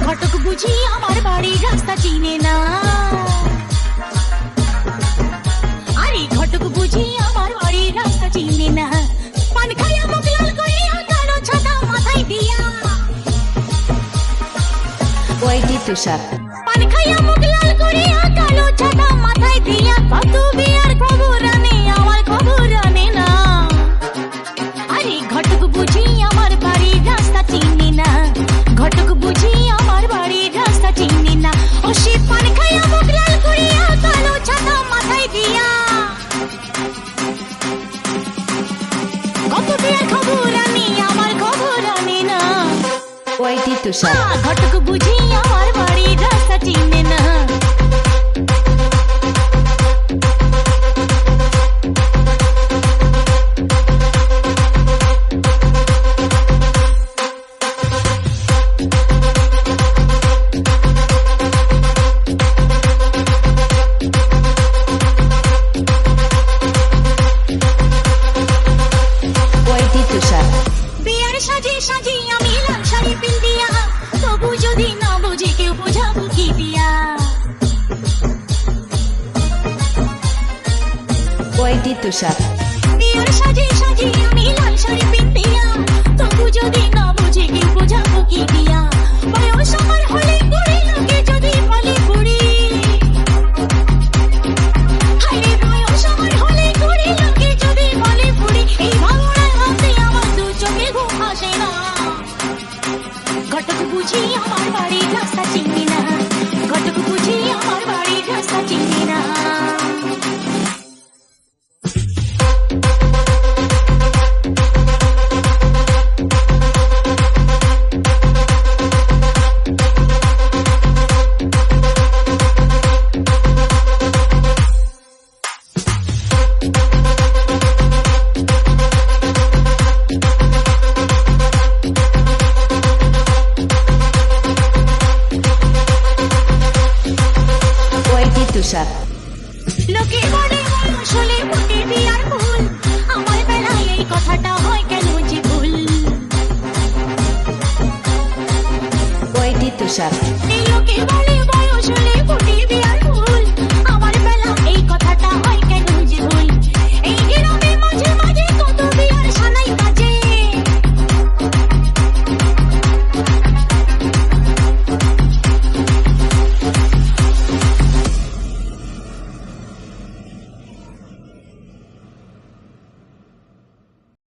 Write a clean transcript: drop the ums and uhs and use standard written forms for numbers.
ঘটক বুঝি আমার বাড়ির রাস্তা চিনে না। আরে ঘটক বুঝি আমার বাড়ির রাস্তা চিনে না। পান খাইয়া মুখ লাল করিয়া কালো ছাতা মাথায় দিয়া। ওয়াইটি তুষার। পান খাইয়া মুখ লাল করিয়া কালো ছাতা মাথায় দিয়া। কত বিয়ার খবর আনে আমার খবর আনে না। আরে ঘটক বুঝি আমার বাড়ির রাস্তা চিনে না। ঘটক বুঝি আমার বাড়ির রাস্তা চিনে না। ও সে পান খাইয়া মুখ লাল করিয়া কালো ছাতা মাথায় দিয়া। কত বিয়ার খবর আনে আমার খবর আনে না। ওয়াইটি তুষার। ঘটক বুঝি আমার বাড়ির রাস্তা চিনে না। ওয়াইটি তুষার। বিয়ার সাজে সাজি আমি লাল শাড়ি পিন্দিয়া। তবু যদি না বুঝি কেউ বোঝাবো কি দিয়া। ওয়াইটি তুষার। বিয়ার সাজে সাজি আমি লাল শাড়ি পিন্দিয়া। তবু যদি না বুঝি কেউ বোঝাবো কি দিয়া। বয়স আমার হলে বুড়ি লাগে যদি বলি বুড়ি। হায়রে বয়স আমার হলে বুড়ি লাগে যদি বলি বুড়ি। এই ভাবনায় ভাবতে আমার দু চোখে ঘুম আসে না। ঘটক বুঝি আমার বাড়ির রাস্তা চিনি না। ঘটক বুঝি আমার বাড়ির রাস্তা চিনি না। ওয়াইটি তুষার। লোকে বলে বয়স হলে ফুটে বিয়ার ফুল। আমার বেলায় এই কথাটা হয় কেন যে ভুল। ওয়াইটি তুষার। এই লোকে বলে